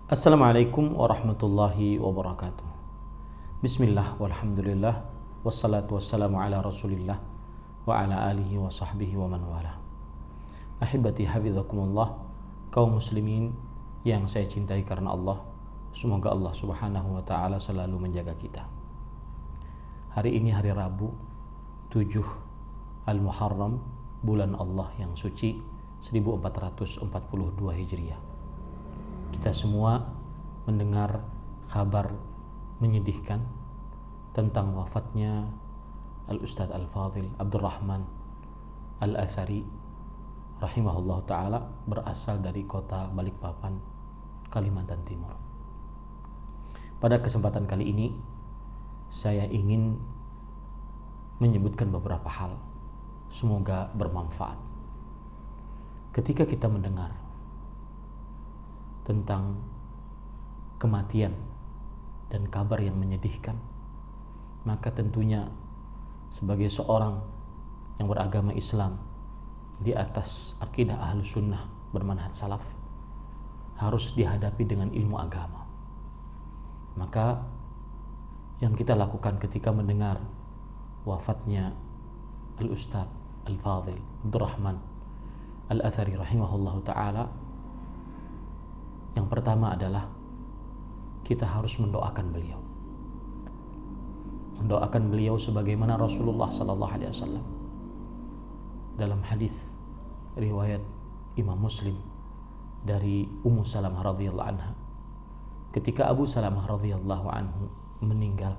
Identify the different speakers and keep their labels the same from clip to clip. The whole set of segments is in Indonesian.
Speaker 1: Assalamualaikum warahmatullahi wabarakatuh. Bismillah walhamdulillah wassalatu wassalamu ala rasulillah wa ala alihi wa sahbihi wa man wala. Ahibati hafizakumullah, kaum muslimin yang saya cintai karena Allah, semoga Allah subhanahu wa ta'ala selalu menjaga kita. Hari ini hari Rabu 7 Al-Muharram, bulan Allah yang suci 1442 Hijriah. Kita semua mendengar kabar menyedihkan tentang wafatnya Al-Ustadz Al-Fadhil Abdurrahman Al-Athari rahimahullah ta'ala, berasal dari kota Balikpapan, Kalimantan Timur. Pada kesempatan kali ini saya ingin menyebutkan beberapa hal, semoga bermanfaat. Ketika kita mendengar tentang kematian dan kabar yang menyedihkan, maka tentunya sebagai seorang yang beragama Islam di atas akidah Ahlus Sunnah bermanhaj salaf, harus dihadapi dengan ilmu agama. Maka yang kita lakukan ketika mendengar wafatnya Al-Ustadz Al-Fadhil Abdurrahman Al-Athari rahimahullahu ta'ala, yang pertama adalah kita harus mendoakan beliau. Mendoakan beliau sebagaimana Rasulullah sallallahu alaihi wasallam dalam hadis riwayat Imam Muslim dari Ummu Salamah radhiyallahu anha. Ketika Abu Salamah radhiyallahu anhu meninggal,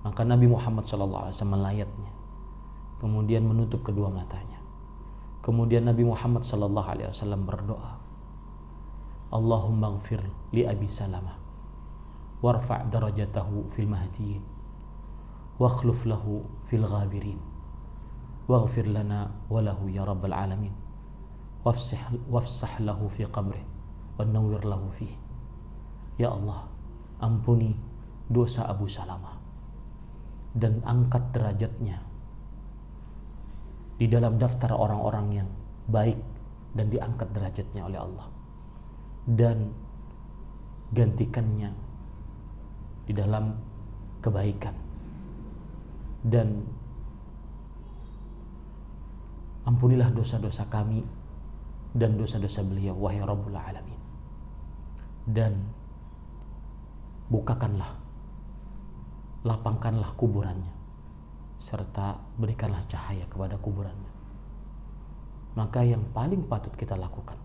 Speaker 1: maka Nabi Muhammad sallallahu alaihi wasallam melayatnya, kemudian menutup kedua matanya. Kemudian Nabi Muhammad sallallahu alaihi wasallam berdoa, Allahumma ighfir li Abi Salamah warfa' darajatahu fil mahdiyin wakhluf lahu fil ghabirin waghfir lana wa lahu ya rabbal alamin wafsah lahu fi qabrih wa nawwir lahu fih. Ya Allah, ampuni dosa Abu Salamah dan angkat derajatnya di dalam daftar orang-orang yang baik, dan diangkat derajatnya oleh Allah, dan gantikannya di dalam kebaikan, dan ampunilah dosa-dosa kami dan dosa-dosa beliau, wahai Rabbul Alamin, dan bukakanlah, lapangkanlah kuburannya, serta berikanlah cahaya kepada kuburannya. Maka yang paling patut kita lakukan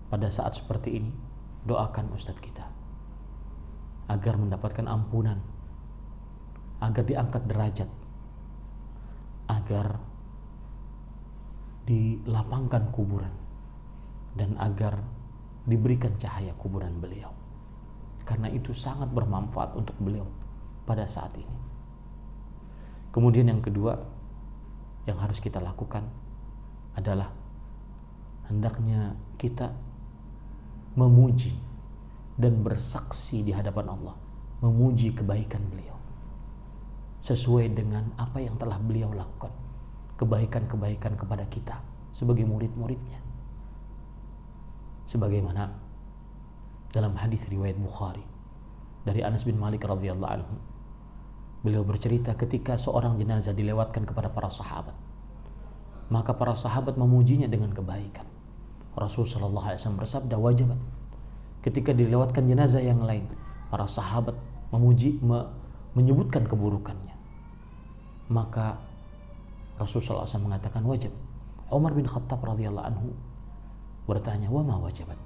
Speaker 1: pada saat seperti ini, doakan Ustadz kita agar mendapatkan ampunan, agar diangkat derajat, agar dilapangkan kuburan, dan agar diberikan cahaya kuburan beliau, karena itu sangat bermanfaat untuk beliau pada saat ini. Kemudian yang kedua yang harus kita lakukan adalah hendaknya kita memuji dan bersaksi di hadapan Allah, memuji kebaikan beliau sesuai dengan apa yang telah beliau lakukan, kebaikan-kebaikan kepada kita sebagai murid-muridnya. Sebagaimana dalam hadis riwayat Bukhari dari Anas bin Malik radhiyallahu anhu, beliau bercerita ketika seorang jenazah dilewatkan kepada para sahabat, maka para sahabat memujinya dengan kebaikan. Rasul sallallahu alaihi wasallam bersabda, wajabat. Ketika dilewatkan jenazah yang lain, para sahabat menyebutkan keburukannya, maka Rasul sallallahu alaihi wasallam mengatakan wajib. Umar bin Khattab radhiyallahu anhu bertanya, wa ma wajabat?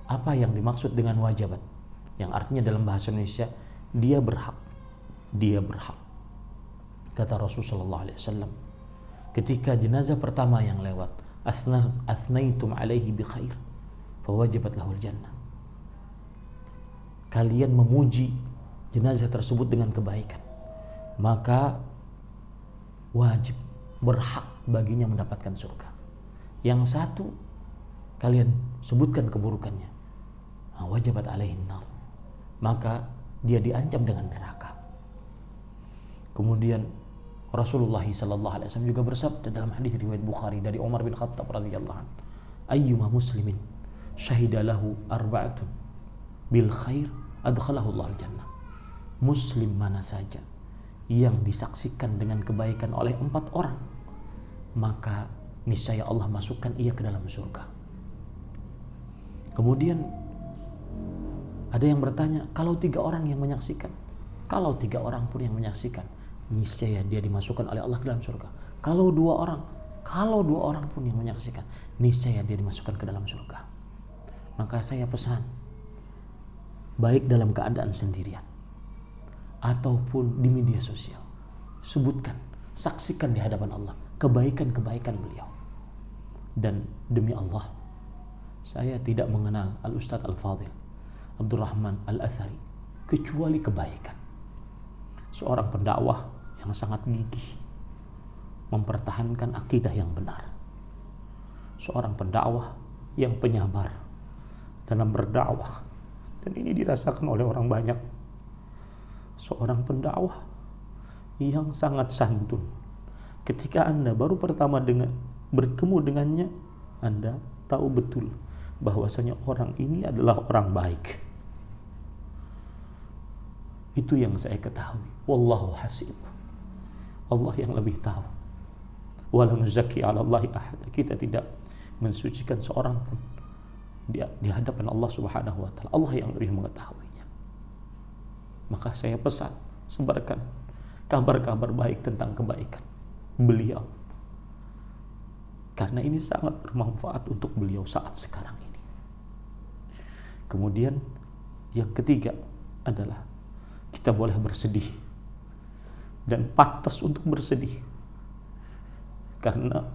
Speaker 1: Apa yang dimaksud dengan wajabat? Yang artinya dalam bahasa Indonesia, dia berhak. Dia berhak. Kata Rasul sallallahu alaihi wasallam, ketika jenazah pertama yang lewat, athnaitum alaihi bi khair fawajibat lahul jannah. Kalian memuji jenazah tersebut dengan kebaikan, maka wajib, berhak baginya mendapatkan surga. Yang satu kalian sebutkan keburukannya, wajibat alaihin nar, maka dia diancam dengan neraka. Kemudian Rasulullah sallallahu alaihi wasallam juga bersabda dalam hadis riwayat Bukhari dari Umar bin Khattab radhiyallahu anhu, ayyuma muslimin syahida lahu arba'atun bil khair adkhalahu Allah al-jannah. Muslim mana saja yang disaksikan dengan kebaikan oleh 4 orang, maka niscaya Allah masukkan ia ke dalam surga. Kemudian ada yang bertanya, kalau 3 orang yang menyaksikan? Kalau 3 orang pun yang menyaksikan, niscaya dia dimasukkan oleh Allah ke dalam surga. Kalau 2 orang pun yang menyaksikan, niscaya dia dimasukkan ke dalam surga. Maka saya pesan, baik dalam keadaan sendirian ataupun di media sosial, sebutkan, saksikan di hadapan Allah kebaikan-kebaikan beliau. Dan demi Allah, saya tidak mengenal Al-Ustadz Al-Fadhil Abdurrahman Al-Athari kecuali kebaikan. Seorang pendakwah yang sangat gigih mempertahankan akidah yang benar. Seorang pendakwah yang penyabar dalam berdakwah, dan ini dirasakan oleh orang banyak. Seorang pendakwah yang sangat santun. Ketika Anda baru pertama bertemu dengannya, Anda tahu betul bahwasanya orang ini adalah orang baik. Itu yang saya ketahui. Wallahu hasib. Allah yang lebih tahu. Wala nuzaki 'ala Allahi ahad. Kita tidak mensucikan seorang pun di hadapan Allah Subhanahu wa taala. Allah yang lebih mengetahuinya. Maka saya pesan, sebarkan kabar-kabar baik tentang kebaikan beliau, karena ini sangat bermanfaat untuk beliau saat sekarang ini. Kemudian yang ketiga adalah kita boleh bersedih, dan pantas untuk bersedih, karena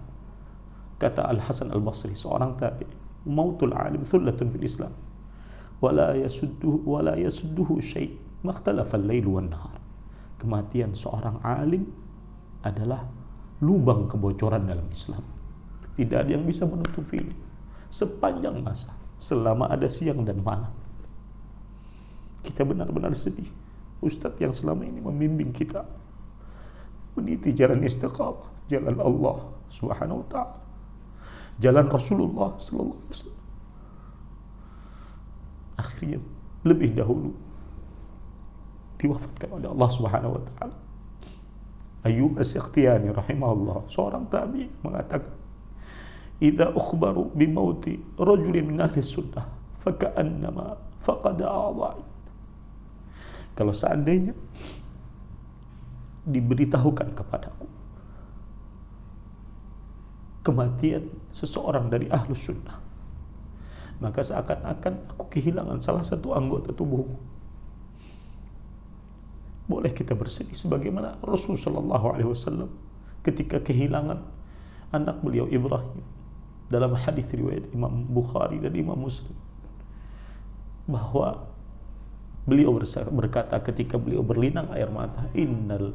Speaker 1: kata Al-Hasan Al-Basri, seorang tabi, mautul alim thullatun fil Islam wala yasudduhu syai' makhtalafa al-lail wan nahar. Kematian seorang alim adalah lubang kebocoran dalam Islam. Tidak ada yang bisa menutupinya sepanjang masa, selama ada siang dan malam. Kita benar-benar sedih. Ustadz yang selama ini membimbing kita meniti jalan istiqamah, jalan Allah Subhanahu wa ta'ala, jalan Rasulullah sallallahu alaihi wasallam, akhirnya lebih dahulu diwafatkan oleh Allah Subhanahu wa ta'ala. Ayyub As-Sikhtiyani rahimahullah, seorang tabi, mengatakan, "Idza ukhbaru bi mauti rajulin min ahli sunnah faka'annama faqada a'dha'i." Kalau seandainya diberitahukan kepadaku kematian seseorang dari ahlu sunnah, maka seakan-akan aku kehilangan salah satu anggota tubuhku. Boleh kita bersedih sebagaimana Rasulullah sallallahu alaihi wasallam ketika kehilangan anak beliau Ibrahim, dalam hadis riwayat Imam Bukhari dan Imam Muslim, bahwa beliau berkata ketika beliau berlinang air mata, innal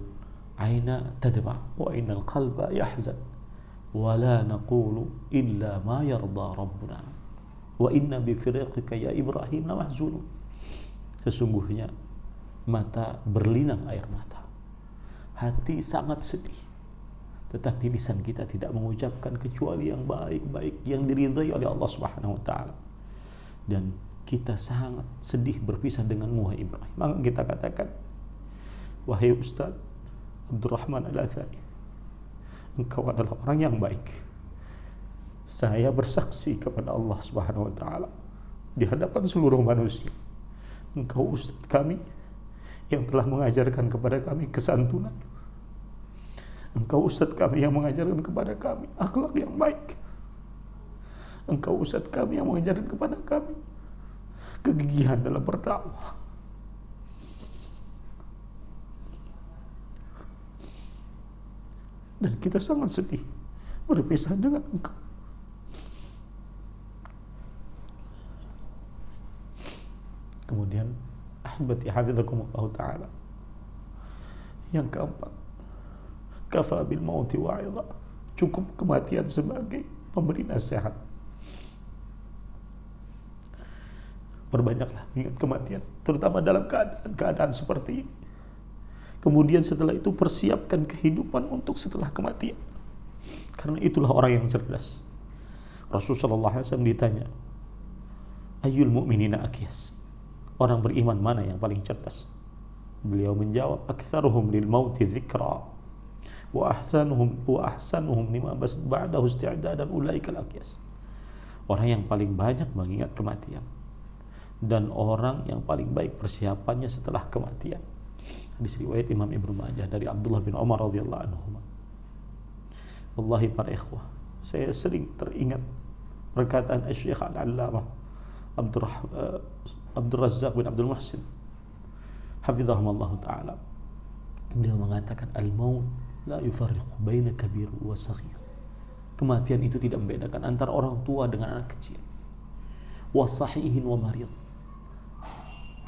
Speaker 1: aina tadma wa innal qalba yahzan wa la naqulu illa ma yarda rabbuna wa inna bi firaqika ya Ibrahim mahzunun. Sesungguhnya mata berlinang air mata, hati sangat sedih, tetapi lisan kita tidak mengucapkan kecuali yang baik-baik yang diridhai oleh Allah Subhanahu wa taala. Dan kita sangat sedih berpisah denganmu wahai Ibrahim. Maka kita katakan, wahai Ustaz Abdurrahman Al-Athari, engkau adalah orang yang baik. Saya bersaksi kepada Allah Subhanahu wa taala di hadapan seluruh manusia, engkau Ustaz kami yang telah mengajarkan kepada kami kesantunan. Engkau Ustaz kami yang mengajarkan kepada kami akhlak yang baik. Engkau Ustaz kami yang mengajarkan kepada kami kegigihan dalam berdakwah. Dan kita sangat sedih berpisah dengan engkau. Kemudian ahibati hafizakumullah ta'ala, yang keempat, kafa bil mauti wa'idha, cukup kematian sebagai pemberi nasihat. Perbanyaklah ingat kematian, terutama dalam keadaan seperti ini. Kemudian setelah itu persiapkan kehidupan untuk setelah kematian, karena itulah orang yang cerdas. Rasulullah SAW ditanya, ayyul mu'minina akyas, Orang beriman mana yang paling cerdas? Beliau menjawab, aktsaruhum lil mauti dzikra wa ahsanuhum lima ba'dahu isti'dadan ulaika al-aqyas. Orang yang paling banyak mengingat kematian dan orang yang paling baik persiapannya setelah kematian. Hadis riwayat Imam Ibnu Majah dari Abdullah bin Umar radhiyallahu anhu. Wallahi para ikhwah, saya sering teringat perkataan Syekh Al-Allamah Abdul Razzaq bin Abdul Muhsin hafizahumullah taala. Beliau mengatakan al-maut la yufarriqu baina kabir wa saghir. Kematian itu tidak membedakan antara orang tua dengan anak kecil. Wa sahihin wa marid.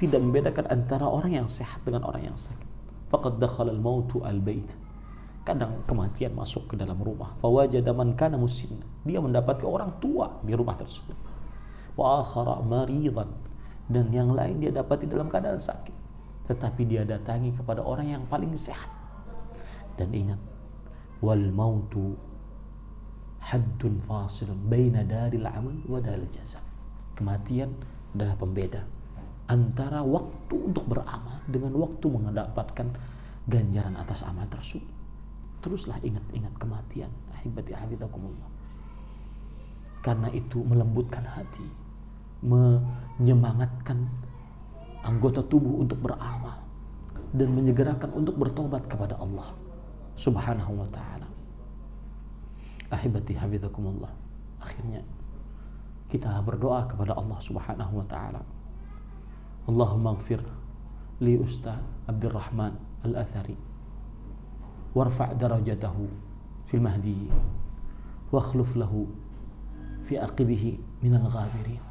Speaker 1: Tidak membedakan antara orang yang sehat dengan orang yang sakit. Faqad dakhala al-mautu al-bait. Kadang kematian masuk ke dalam rumah. Fawajada man kana musinna. Dia mendapati orang tua di rumah tersebut. Wa akhara maridan. Dan yang lain dia dapati dalam keadaan sakit. Tetapi dia datangi kepada orang yang paling sehat. Dan ingat, wal mautu haddun fasilun baina daril amal wa daril jazaa. Kematian adalah pembeda antara waktu untuk beramal dengan waktu mendapatkan ganjaran atas amal tersebut. Teruslah ingat-ingat kematian, ahibati hafizakumullah. Karena itu melembutkan hati, menyemangatkan anggota tubuh untuk beramal dan menyegerakan untuk bertobat kepada Allah Subhanahu wa ta'ala. Ahibati hafizakumullah. Akhirnya kita berdoa kepada Allah Subhanahu wa ta'ala. Allahumma ighfir li Ustaz Abdurrahman Al-Athari warfa' darajatahu fil mahdiyyin wa akhluf lahu fi aqibihi minal ghabirin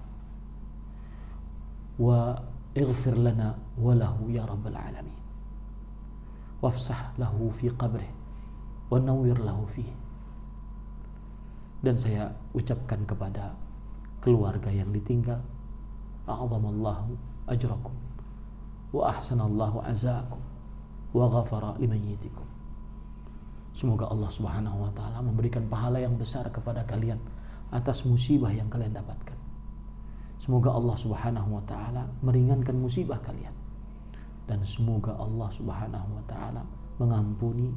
Speaker 1: wa ighfir lana wa lahu ya rabbal alamin wafsah lahu fi qabrih wa nawwir lahu fihi. Dan saya ucapkan kepada keluarga yang ditinggal, a'zamallahu ajrakum wa ahsanallahu azaakum wa ghafara limayyitikum. Semoga Allah Subhanahu wa taala memberikan pahala yang besar kepada kalian atas musibah yang kalian dapatkan. Semoga Allah Subhanahu wa taala meringankan musibah kalian. Dan semoga Allah Subhanahu wa taala mengampuni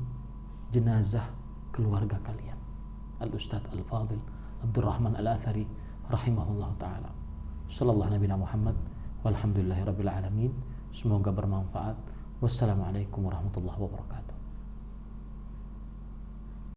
Speaker 1: jenazah keluarga kalian. Al-Ustaz Al-Fadil Abdurrahman Al-Athari rahimahullah ta'ala. Sallallahu Nabi Muhammad walhamdulillahi rabbil alamin. Semoga bermanfaat. Wassalamualaikum warahmatullahi wabarakatuh.